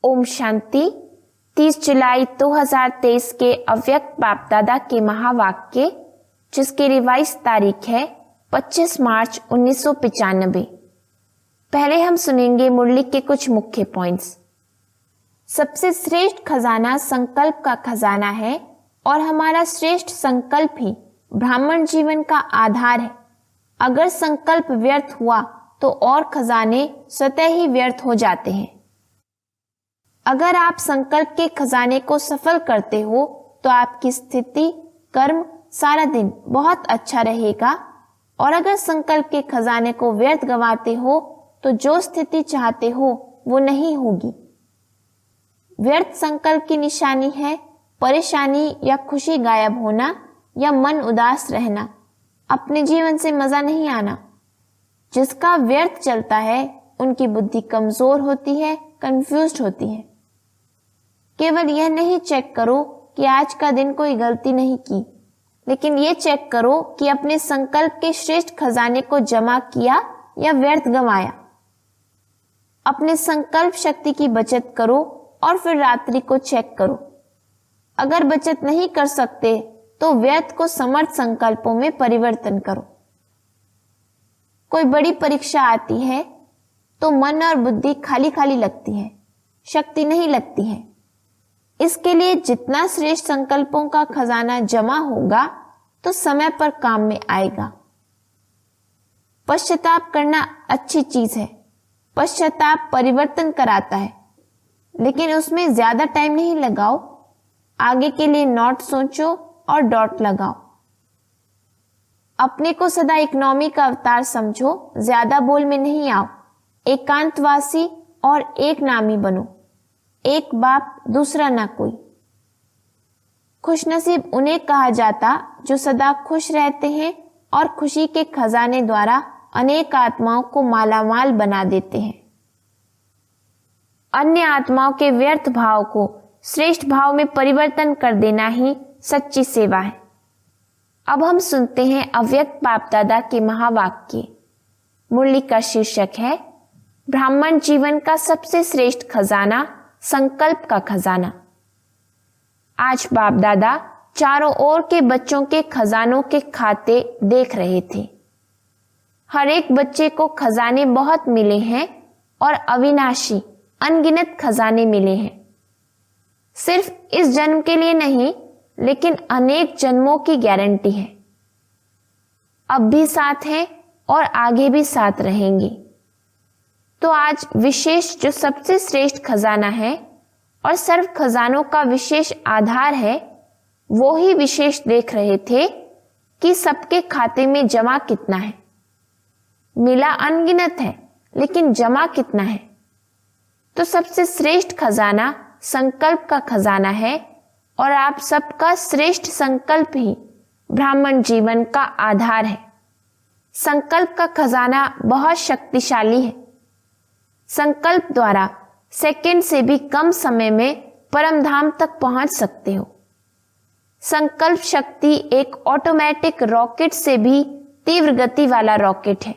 ओम शांति। 30 जुलाई 2023 के अव्यक्त बाप दादा के महावाक्य, जिसकी रिवाइज तारीख है 25 मार्च 1995। पहले हम सुनेंगे मुरली के कुछ मुख्य पॉइंट्स। सबसे श्रेष्ठ खजाना संकल्प का खजाना है और हमारा श्रेष्ठ संकल्प ही ब्राह्मण जीवन का आधार है। अगर संकल्प व्यर्थ हुआ तो और खजाने स्वतः ही व्यर्थ हो जाते हैं। अगर आप संकल्प के खजाने को सफल करते हो तो आपकी स्थिति, कर्म सारा दिन बहुत अच्छा रहेगा, और अगर संकल्प के खजाने को व्यर्थ गंवाते हो तो जो स्थिति चाहते हो वो नहीं होगी। व्यर्थ संकल्प की निशानी है परेशानी या खुशी गायब होना या मन उदास रहना, अपने जीवन से मजा नहीं आना। जिसका व्यर्थ चलता है उनकी बुद्धि कमजोर होती है, कंफ्यूज्ड होती है। केवल यह नहीं चेक करो कि आज का दिन कोई गलती नहीं की, लेकिन यह चेक करो कि अपने संकल्प के श्रेष्ठ खजाने को जमा किया या व्यर्थ गंवाया। अपने संकल्प शक्ति की बचत करो और फिर रात्रि को चेक करो। अगर बचत नहीं कर सकते तो व्यर्थ को समर्थ संकल्पों में परिवर्तन करो। कोई बड़ी परीक्षा आती है तो मन और बुद्धि खाली खाली लगती है, शक्ति नहीं लगती है। इसके लिए जितना श्रेष्ठ संकल्पों का खजाना जमा होगा तो समय पर काम में आएगा। पश्चाताप करना अच्छी चीज है। पश्चाताप परिवर्तन कराता है, लेकिन उसमें ज्यादा टाइम नहीं लगाओ। आगे के लिए नॉट सोचो और डॉट लगाओ। अपने को सदा इकोनॉमी का अवतार समझो, ज्यादा बोल में नहीं आओ। एकांतवासी और एक नामी बनो, एक बाप दूसरा ना कोई। खुशनसीब उन्हें कहा जाता जो सदा खुश रहते हैं और खुशी के खजाने द्वारा अनेक आत्माओं को मालामाल बना देते हैं। अन्य आत्माओं के व्यर्थ भाव को श्रेष्ठ भाव में परिवर्तन कर देना ही सच्ची सेवा है। अब हम सुनते हैं अव्यक्त बाप दादा के महावाक्य। मुरली का शीर्षक है ब्राह्मण जीवन का सबसे श्रेष्ठ खजाना संकल्प का खजाना। आज बाप दादा चारों ओर के बच्चों के खजानों के खाते देख रहे थे। हर एक बच्चे को खजाने बहुत मिले हैं और अविनाशी अनगिनत खजाने मिले हैं। सिर्फ इस जन्म के लिए नहीं, लेकिन अनेक जन्मों की गारंटी है। अब भी साथ हैं और आगे भी साथ रहेंगे। तो आज विशेष जो सबसे श्रेष्ठ खजाना है और सर्व खजानों का विशेष आधार है, वो ही विशेष देख रहे थे कि सबके खाते में जमा कितना है। मिला अनगिनत है, लेकिन जमा कितना है? तो सबसे श्रेष्ठ खजाना संकल्प का खजाना है, और आप सबका श्रेष्ठ संकल्प ही ब्राह्मण जीवन का आधार है। संकल्प का खजाना बहुत शक्तिशाली है। संकल्प द्वारा सेकंड से भी कम समय में परम धाम तक पहुंच सकते हो। संकल्प शक्ति एक ऑटोमेटिक रॉकेट से भी तीव्र गति वाला रॉकेट है।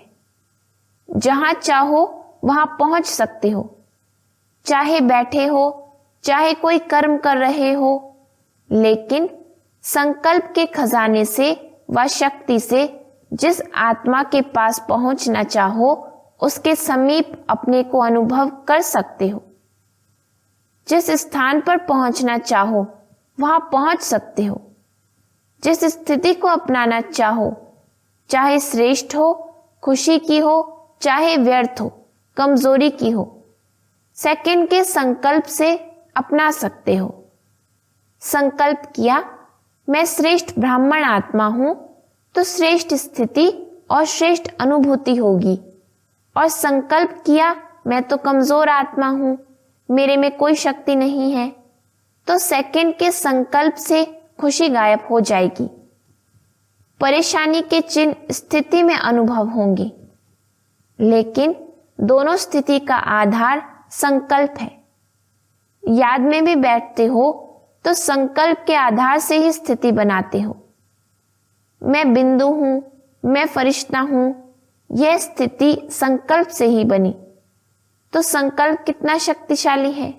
जहां चाहो वहां पहुंच सकते हो, चाहे बैठे हो, चाहे कोई कर्म कर रहे हो। लेकिन संकल्प के खजाने से व शक्ति से जिस आत्मा के पास पहुंचना चाहो उसके समीप अपने को अनुभव कर सकते हो। जिस स्थान पर पहुंचना चाहो वहां पहुंच सकते हो। जिस स्थिति को अपनाना चाहो, चाहे श्रेष्ठ हो, खुशी की हो, चाहे व्यर्थ हो, कमजोरी की हो, सेकंड के संकल्प से अपना सकते हो। संकल्प किया मैं श्रेष्ठ ब्राह्मण आत्मा हूं तो श्रेष्ठ स्थिति और श्रेष्ठ अनुभूति होगी। और संकल्प किया मैं तो कमजोर आत्मा हूं, मेरे में कोई शक्ति नहीं है, तो सेकंड के संकल्प से खुशी गायब हो जाएगी। परेशानी के चिन्ह स्थिति में अनुभव होंगे, लेकिन दोनों स्थिति का आधार संकल्प है। याद में भी बैठते हो तो संकल्प के आधार से ही स्थिति बनाते हो। मैं बिंदु हूं, मैं फरिश्ता हूं, यह स्थिति संकल्प से ही बनी। तो संकल्प कितना शक्तिशाली है।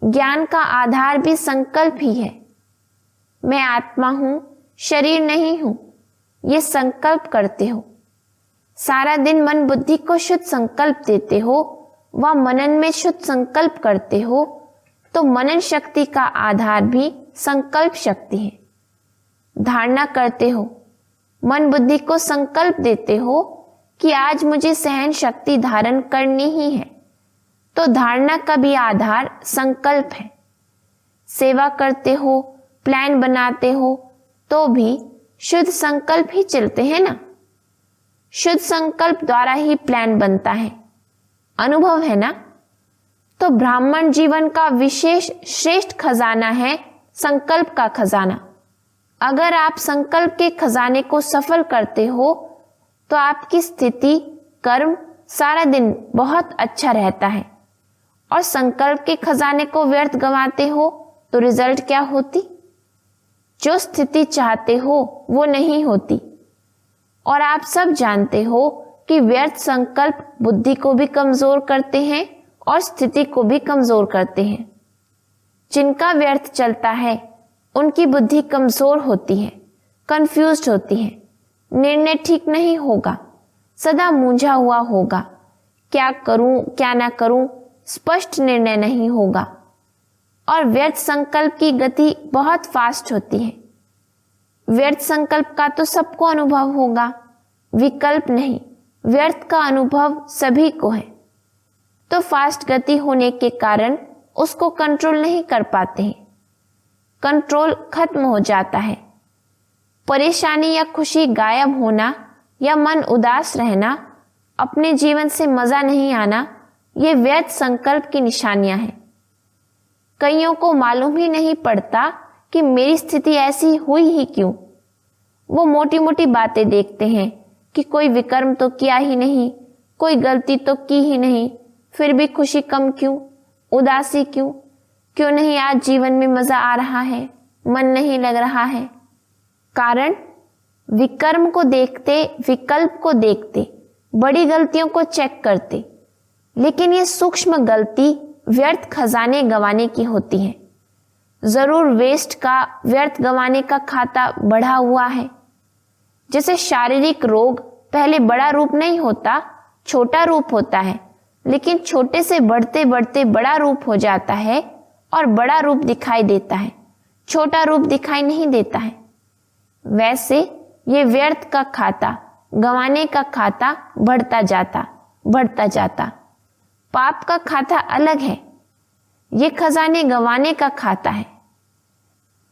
ज्ञान का आधार भी संकल्प ही है। मैं आत्मा हूं, शरीर नहीं हूं, ये संकल्प करते हो। सारा दिन मन बुद्धि को शुद्ध संकल्प देते हो व मनन में शुद्ध संकल्प करते हो, तो मनन शक्ति का आधार भी संकल्प शक्ति है। धारणा करते हो, मन बुद्धि को संकल्प देते हो कि आज मुझे सहन शक्ति धारण करनी ही है, तो धारणा का भी आधार संकल्प है। सेवा करते हो, प्लान बनाते हो, तो भी शुद्ध संकल्प ही चलते हैं ना। शुद्ध संकल्प द्वारा ही प्लान बनता है, अनुभव है ना। तो ब्राह्मण जीवन का विशेष श्रेष्ठ खजाना है संकल्प का खजाना। अगर आप संकल्प के खजाने को सफल करते हो तो आपकी स्थिति, कर्म सारा दिन बहुत अच्छा रहता है। और संकल्प के खजाने को व्यर्थ गंवाते हो तो रिजल्ट क्या होती? जो स्थिति चाहते हो वो नहीं होती। और आप सब जानते हो कि व्यर्थ संकल्प बुद्धि को भी कमजोर करते हैं और स्थिति को भी कमजोर करते हैं। जिनका व्यर्थ चलता है उनकी बुद्धि कमजोर होती है, कंफ्यूज्ड होती है, निर्णय ठीक नहीं होगा, सदा मूंझा हुआ होगा, क्या करूं क्या ना करूं, स्पष्ट निर्णय नहीं होगा। और व्यर्थ संकल्प की गति बहुत फास्ट होती है। व्यर्थ संकल्प का तो सबको अनुभव होगा, विकल्प नहीं, व्यर्थ का अनुभव सभी को है। तो फास्ट गति होने के कारण उसको कंट्रोल नहीं कर पाते हैं, कंट्रोल खत्म हो जाता है। परेशानी या खुशी गायब होना या मन उदास रहना, अपने जीवन से मजा नहीं आना, ये व्यर्थ संकल्प की निशानियां हैं। कईयों को मालूम ही नहीं पड़ता कि मेरी स्थिति ऐसी हुई ही क्यों। वो मोटी मोटी बातें देखते हैं कि कोई विकर्म तो किया ही नहीं, कोई गलती तो की ही नहीं, फिर भी खुशी कम क्यों, उदासी क्यों, क्यों नहीं आज जीवन में मजा आ रहा है, मन नहीं लग रहा है। कारण विकर्म को देखते, विकल्प को देखते, बड़ी गलतियों को चेक करते, लेकिन ये सूक्ष्म गलती व्यर्थ खजाने गंवाने की होती है। जरूर वेस्ट का, व्यर्थ गंवाने का खाता बढ़ा हुआ है। जैसे शारीरिक रोग पहले बड़ा रूप नहीं होता, छोटा रूप होता है, लेकिन छोटे से बढ़ते बढ़ते बड़ा रूप हो जाता है और बड़ा रूप दिखाई देता है, छोटा रूप दिखाई नहीं देता है। वैसे ये व्यर्थ का खाता, गंवाने का खाता बढ़ता जाता। पाप का खाता अलग है, ये खजाने गंवाने का खाता है।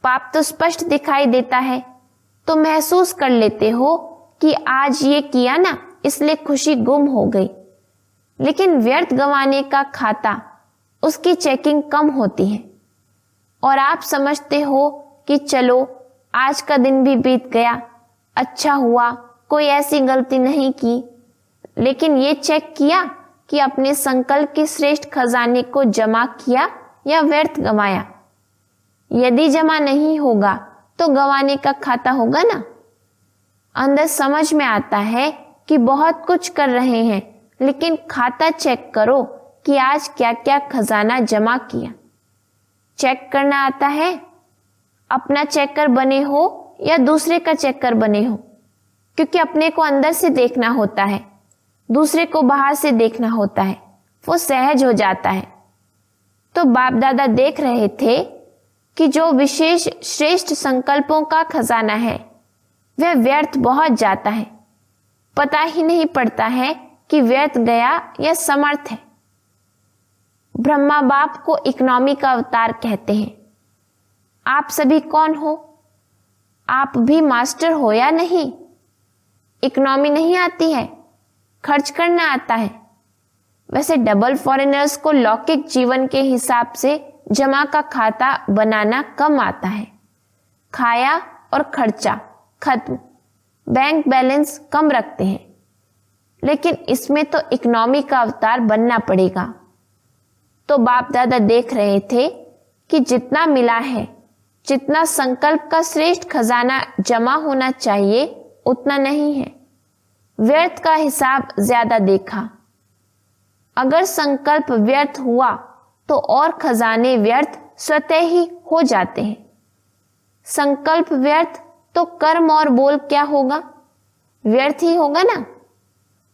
पाप तो स्पष्ट दिखाई देता है, तो महसूस कर लेते हो कि आज ये किया ना, इसलिए खुशी गुम हो गई। लेकिन व्यर्थ गंवाने का खाता, उसकी चेकिंग कम होती है और आप समझते हो कि चलो आज का दिन भी बीत गया, अच्छा हुआ, कोई ऐसी गलती नहीं की। लेकिन ये चेक किया कि अपने संकल्प के श्रेष्ठ खजाने को जमा किया या व्यर्थ गंवाया। यदि जमा नहीं होगा तो गंवाने का खाता होगा ना। अंदर समझ में आता है कि बहुत कुछ कर रहे हैं, लेकिन खाता चेक करो कि आज क्या क्या खजाना जमा किया। चेक करना आता है? अपना चेकर बने हो या दूसरे का चेकर बने हो? क्योंकि अपने को अंदर से देखना होता है, दूसरे को बाहर से देखना होता है, वो सहज हो जाता है। तो बाप दादा देख रहे थे कि जो विशेष श्रेष्ठ संकल्पों का खजाना है वह व्यर्थ बहुत जाता है, पता ही नहीं पड़ता है कि व्यर्थ गया या समर्थ है। ब्रह्मा बाप को इकोनॉमी का अवतार कहते हैं। आप सभी कौन हो? आप भी मास्टर हो या नहीं? इकोनॉमी नहीं आती है, खर्च करना आता है। वैसे डबल फॉरेनर्स को लौकिक जीवन के हिसाब से जमा का खाता बनाना कम आता है। खाया और खर्चा खत्म, बैंक बैलेंस कम रखते हैं। लेकिन इसमें तो इकोनॉमी का अवतार बनना पड़ेगा। तो बाप दादा देख रहे थे कि जितना मिला है, जितना संकल्प का श्रेष्ठ खजाना जमा होना चाहिए, उतना नहीं है। व्यर्थ का हिसाब ज्यादा देखा। अगर संकल्प व्यर्थ हुआ तो और खजाने व्यर्थ स्वतः ही हो जाते हैं। संकल्प व्यर्थ तो कर्म और बोल क्या होगा? व्यर्थ ही होगा ना।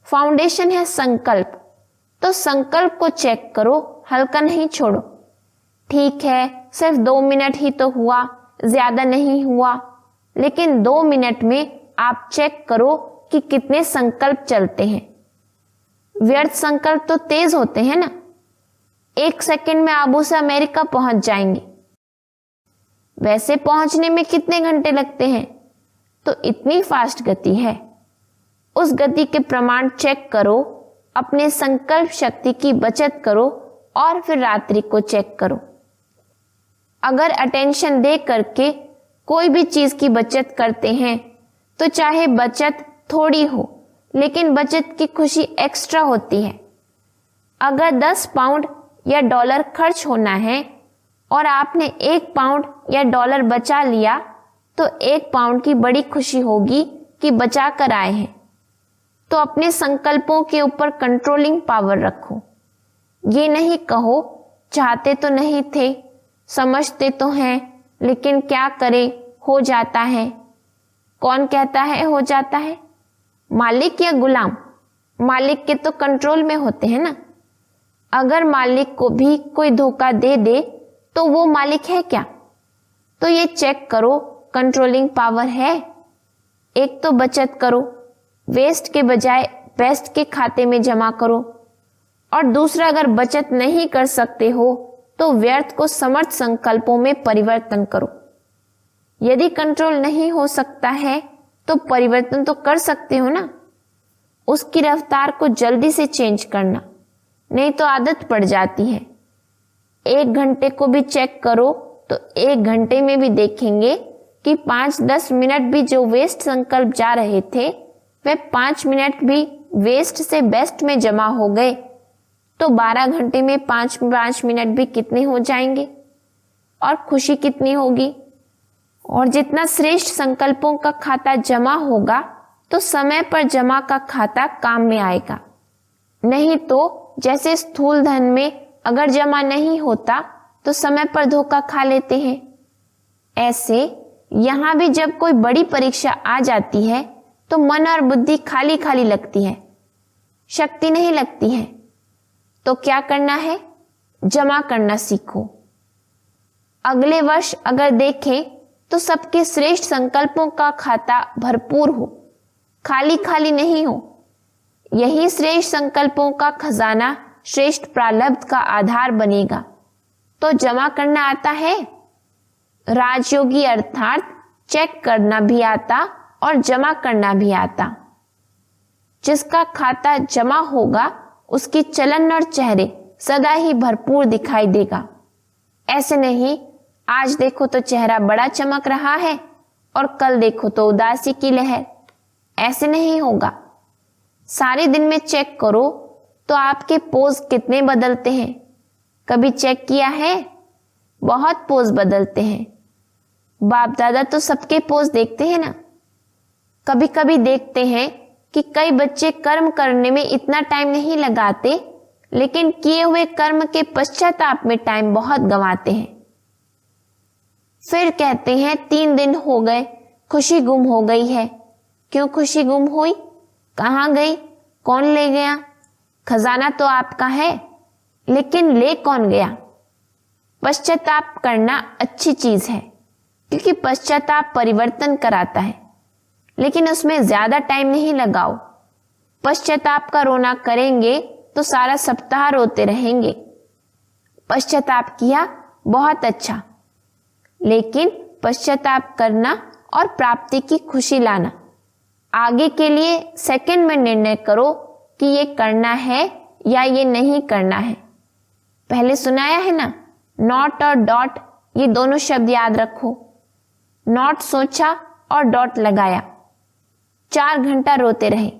फाउंडेशन है संकल्प, तो संकल्प को चेक करो, हल्का नहीं छोड़ो। ठीक है, सिर्फ 2 मिनट ही तो हुआ, ज्यादा नहीं हुआ, लेकिन 2 मिनट में आप चेक करो कि कितने संकल्प चलते हैं। व्यर्थ संकल्प तो तेज होते हैं ना। 1 सेकंड में आबू से अमेरिका पहुंच जाएंगे। वैसे पहुंचने में कितने घंटे लगते हैं? तो इतनी फास्ट गति है। उस गति के प्रमाण चेक करो, अपने संकल्प शक्ति की बचत करो और फिर रात्रि को चेक करो। अगर अटेंशन दे करके कोई भी चीज की बचत करते हैं तो चाहे बचत थोड़ी हो, लेकिन बचत की खुशी एक्स्ट्रा होती है। अगर 10 पाउंड या डॉलर खर्च होना है और आपने 1 पाउंड या डॉलर बचा लिया तो 1 पाउंड की बड़ी खुशी होगी कि बचा कर आए हैं। तो अपने संकल्पों के ऊपर कंट्रोलिंग पावर रखो। ये नहीं कहो चाहते तो नहीं थे, समझते तो हैं, लेकिन क्या करें, हो जाता है। कौन कहता है हो जाता है? मालिक या गुलाम? मालिक के तो कंट्रोल में होते हैं ना। अगर मालिक को भी कोई धोखा दे दे तो वो मालिक है क्या? तो ये चेक करो, कंट्रोलिंग पावर है। एक तो बचत करो, वेस्ट के बजाय बेस्ट के खाते में जमा करो, और दूसरा अगर बचत नहीं कर सकते हो तो व्यर्थ को समर्थ संकल्पों में परिवर्तन करो। यदि कंट्रोल नहीं हो सकता है तो परिवर्तन तो कर सकते हो ना। उसकी रफ्तार को जल्दी से चेंज करना, नहीं तो आदत पड़ जाती है। 1 घंटे को भी चेक करो तो 1 घंटे में भी देखेंगे कि 5-10 मिनट भी जो वेस्ट संकल्प जा रहे थे वे 5 मिनट भी वेस्ट से बेस्ट में जमा हो गए, तो 12 घंटे में 5 मिनट भी कितने हो जाएंगे और खुशी कितनी होगी। और जितना श्रेष्ठ संकल्पों का खाता जमा होगा तो समय पर जमा का खाता काम में आएगा। नहीं तो जैसे स्थूल धन में अगर जमा नहीं होता तो समय पर धोखा खा लेते हैं, ऐसे यहां भी जब कोई बड़ी परीक्षा आ जाती है तो मन और बुद्धि खाली खाली लगती है, शक्ति नहीं लगती है। तो क्या करना है? जमा करना सीखो। अगले वर्ष अगर देखें तो सबके श्रेष्ठ संकल्पों का खाता भरपूर हो, खाली खाली नहीं हो। यही श्रेष्ठ संकल्पों का खजाना श्रेष्ठ प्रारब्ध का आधार बनेगा। तो जमा करना आता है? राजयोगी अर्थात चेक करना भी आता और जमा करना भी आता। जिसका खाता जमा होगा उसकी चलन और चेहरे सदा ही भरपूर दिखाई देगा। ऐसे नहीं आज देखो तो चेहरा बड़ा चमक रहा है और कल देखो तो उदासी की लहर। ऐसे नहीं होगा। सारे दिन में चेक करो तो आपके पोज कितने बदलते हैं। कभी चेक किया है? बहुत पोज बदलते हैं। बाप दादा तो सबके पोज देखते हैं ना। कभी कभी देखते हैं कि कई बच्चे कर्म करने में इतना टाइम नहीं लगाते, लेकिन किए हुए कर्म के पश्चाताप में टाइम बहुत गंवाते हैं। फिर कहते हैं 3 दिन हो गए, खुशी गुम हो गई है। क्यों खुशी गुम हुई? कहाँ गई? कौन ले गया? खजाना तो आपका है, लेकिन ले कौन गया? पश्चाताप करना अच्छी चीज है, क्योंकि पश्चाताप परिवर्तन कराता है, लेकिन उसमें ज्यादा टाइम नहीं लगाओ। पश्चाताप का रोना करेंगे तो सारा सप्ताह रोते रहेंगे। पश्चाताप किया, बहुत अच्छा, लेकिन पश्चाताप करना और प्राप्ति की खुशी लाना। आगे के लिए सेकंड में निर्णय करो कि ये करना है या ये नहीं करना है। पहले सुनाया है ना, नॉट और डॉट, ये दोनों शब्द याद रखो। नॉट सोचा और डॉट लगाया। 4 घंटा रोते रहे।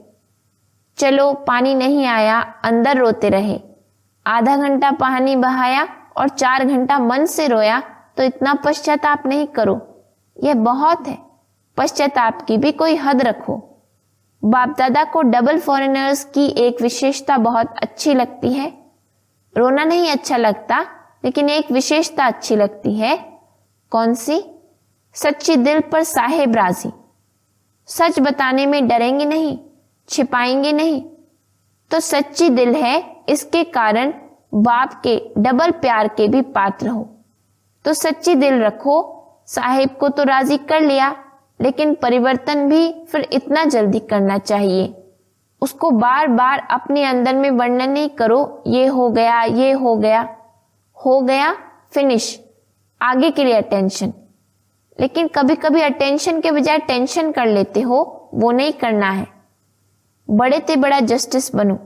चलो पानी नहीं आया, अंदर रोते रहे। आधा घंटा पानी बहाया और 4 घंटा मन से रोया, तो इतना पश्चाताप नहीं करो, यह बहुत है। पश्चाताप की भी कोई हद रखो। बाप दादा को डबल फॉरेनर्स की एक विशेषता बहुत अच्छी लगती है। रोना नहीं अच्छा लगता, लेकिन एक विशेषता अच्छी लगती है। कौन सी? सच्ची दिल पर साहेब राजी। सच बताने में डरेंगे नहीं, छिपाएंगे नहीं। तो सच्ची दिल है, इसके कारण बाप के डबल प्यार के भी पात्र हो। तो सच्ची दिल रखो। साहेब को तो राजी कर लिया, लेकिन परिवर्तन भी फिर इतना जल्दी करना चाहिए। उसको बार बार अपने अंदर में वर्णन नहीं करो, ये हो गया, ये हो गया, फिनिश, आगे के लिए अटेंशन। लेकिन कभी कभी अटेंशन के बजाय टेंशन कर लेते हो, वो नहीं करना है। बड़े से बड़ा जस्टिस बनो।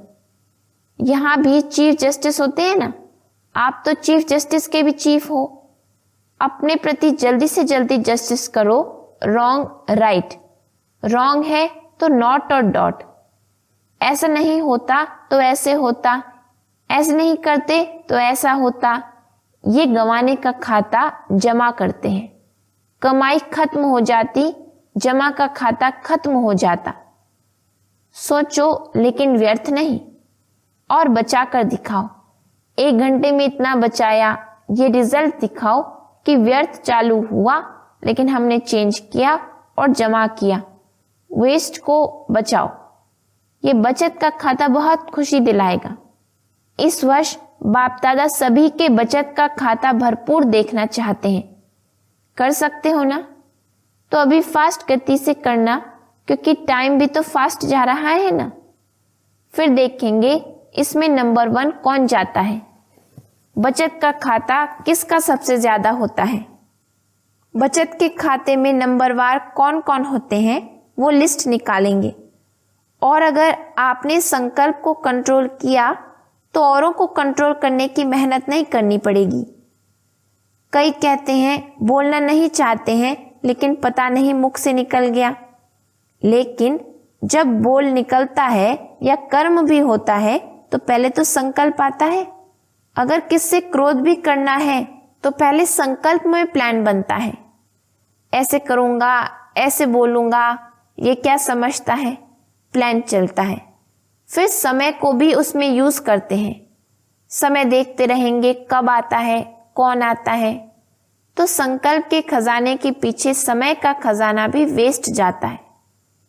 यहां भी चीफ जस्टिस होते हैं ना, आप तो चीफ जस्टिस के भी चीफ हो। अपने प्रति जल्दी से जल्दी जस्टिस करो। रॉन्ग राइट, रॉन्ग है तो नॉट और डॉट। ऐसा नहीं होता तो ऐसे होता, ऐसे नहीं करते तो ऐसा होता। ये गंवाने का खाता जमा करते हैं। कमाई खत्म हो जाती, जमा का खाता खत्म हो जाता। सोचो लेकिन व्यर्थ नहीं, और बचा कर दिखाओ। 1 घंटे में इतना बचाया, ये रिजल्ट दिखाओ कि व्यर्थ चालू हुआ, लेकिन हमने चेंज किया और जमा किया। वेस्ट को बचाओ। ये बचत का खाता बहुत खुशी दिलाएगा। इस वर्ष बाप दादा सभी के बचत का खाता भरपूर देखना चाहते हैं। कर सकते हो ना? तो अभी फास्ट गति से करना, क्योंकि टाइम भी तो फास्ट जा रहा है ना। फिर देखेंगे इसमें नंबर 1 कौन जाता है। बचत का खाता किसका सबसे ज्यादा होता है? बचत के खाते में नंबरवार कौन कौन होते हैं, वो लिस्ट निकालेंगे। और अगर आपने संकल्प को कंट्रोल किया तो औरों को कंट्रोल करने की मेहनत नहीं करनी पड़ेगी। कई कहते हैं बोलना नहीं चाहते हैं, लेकिन पता नहीं मुख से निकल गया। लेकिन जब बोल निकलता है या कर्म भी होता है तो पहले तो संकल्प आता है। अगर किससे क्रोध भी करना है तो पहले संकल्प में प्लान बनता है। ऐसे करूंगा, ऐसे बोलूंगा, ये क्या समझता है, प्लान चलता है। फिर समय को भी उसमें यूज करते हैं। समय देखते रहेंगे कब आता है, कौन आता है। तो संकल्प के खजाने के पीछे समय का खजाना भी वेस्ट जाता है।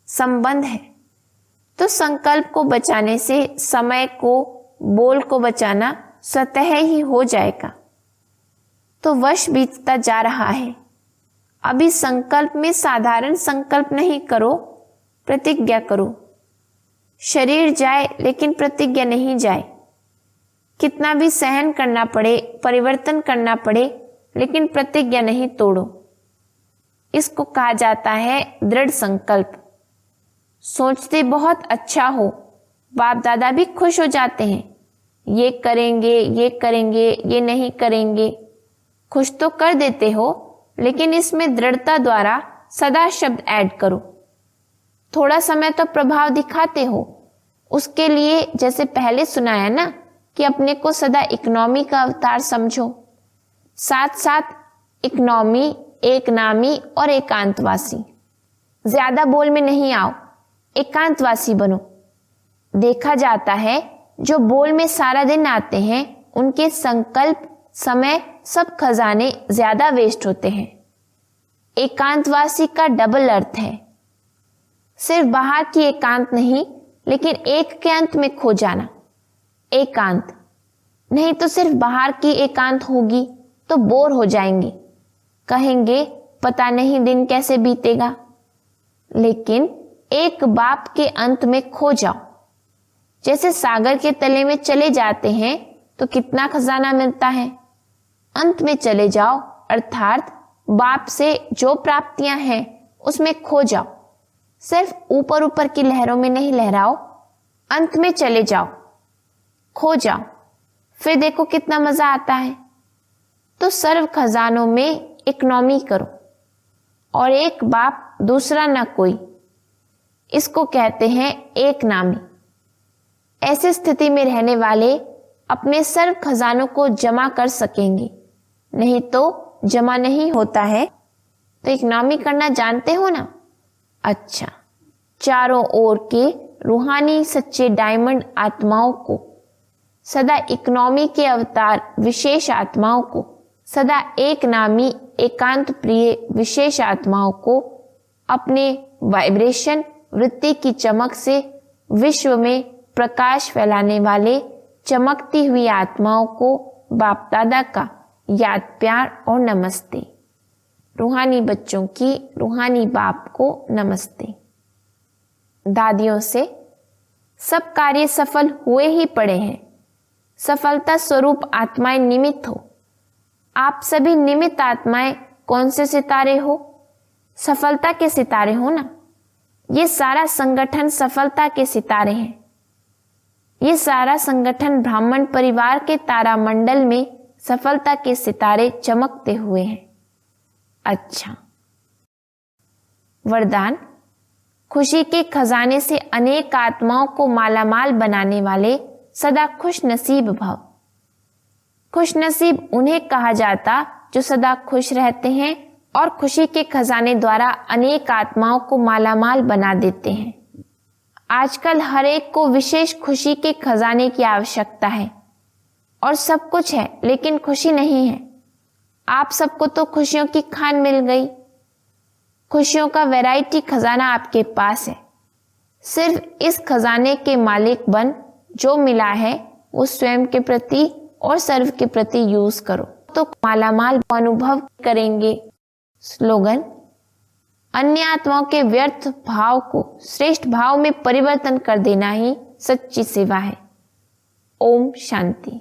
संबंध है। तो संकल्प को बचाने से समय को, बोल को बचाना स्वतः ही हो जाएगा। तो वर्ष बीतता जा रहा है। अभी संकल्प में साधारण संकल्प नहीं करो, प्रतिज्ञा करो। शरीर जाए लेकिन प्रतिज्ञा नहीं जाए। कितना भी सहन करना पड़े, परिवर्तन करना पड़े, लेकिन प्रतिज्ञा नहीं तोड़ो। इसको कहा जाता है दृढ़ संकल्प। सोचते बहुत अच्छा हो, बाप दादा भी खुश हो जाते हैं। ये करेंगे, ये करेंगे, ये नहीं करेंगे। खुश तो कर देते हो, लेकिन इसमें दृढ़ता द्वारा सदा शब्द ऐड करो। थोड़ा समय तो प्रभाव दिखाते हो। उसके लिए जैसे पहले सुनाया ना कि अपने को सदा इकोनॉमी का अवतार समझो। साथ साथ इकोनॉमी, एक नामी और एकांतवासी। ज्यादा बोल में नहीं आओ, एकांतवासी बनो। देखा जाता है जो बोल में सारा दिन आते हैं उनके संकल्प, समय, सब खजाने ज्यादा वेस्ट होते हैं। एकांतवासी का डबल अर्थ है। सिर्फ बाहर की एकांत नहीं, लेकिन एक के अंत में खो जाना। एकांत नहीं तो सिर्फ बाहर की एकांत होगी तो बोर हो जाएंगे, कहेंगे पता नहीं दिन कैसे बीतेगा। लेकिन एक बाप के अंत में खो जाओ। जैसे सागर के तले में चले जाते हैं तो कितना खजाना मिलता है। अंत में चले जाओ, अर्थात बाप से जो प्राप्तियां हैं उसमें खो जाओ। सिर्फ ऊपर ऊपर की लहरों में नहीं लहराओ, अंत में चले जाओ, खो जाओ। फिर देखो कितना मजा आता है। तो सर्व खजानों में इकोनॉमी करो, और एक बाप दूसरा ना कोई। इसको कहते हैं एक नामी। ऐसी स्थिति में रहने वाले अपने सर्व खजानों को जमा कर सकेंगे, नहीं तो जमा नहीं होता है। तो इकोनॉमी करना जानते हो ना? अच्छा, चारों ओर के रूहानी सच्चे डायमंड आत्माओं को सदा इकोनॉमी के अवतार विशेष आत्माओं को, सदा एक नामी एकांत प्रिय विशेष आत्माओं को अपने वाइब्रेशन वृत्ति की चमक से विश्व में प्रकाश फैलाने वाले चमकती हुई आत्माओं को बाप दादा का याद प्यार और नमस्ते। रूहानी बच्चों की रूहानी बाप को नमस्ते। दादियों से सब कार्य सफल हुए ही पड़े हैं। सफलता स्वरूप आत्माएं निमित्त हो। आप सभी निमित्त आत्माएं कौन से सितारे हो? सफलता के सितारे हो ना। ये सारा संगठन सफलता के सितारे हैं। ये सारा संगठन ब्राह्मण परिवार के तारामंडल में सफलता के सितारे चमकते हुए हैं। अच्छा, वरदान। खुशी के खजाने से अनेक आत्माओं को मालामाल बनाने वाले सदा खुश नसीब भव। खुश नसीब उन्हें कहा जाता जो सदा खुश रहते हैं और खुशी के खजाने द्वारा अनेक आत्माओं को मालामाल बना देते हैं। आजकल हर एक को विशेष खुशी के खजाने की आवश्यकता है और सब कुछ है लेकिन खुशी नहीं है। आप सबको तो खुशियों की खान मिल गई। खुशियों का वैरायटी खजाना आपके पास है। सिर्फ इस खजाने के मालिक बन, जो मिला है वो स्वयं के प्रति और सर्व के प्रति यूज करो तो मालामाल अनुभव करेंगे। स्लोगन। अन्य आत्माओं के व्यर्थ भाव को श्रेष्ठ भाव में परिवर्तन कर देना ही सच्ची सेवा है। ओम शांति।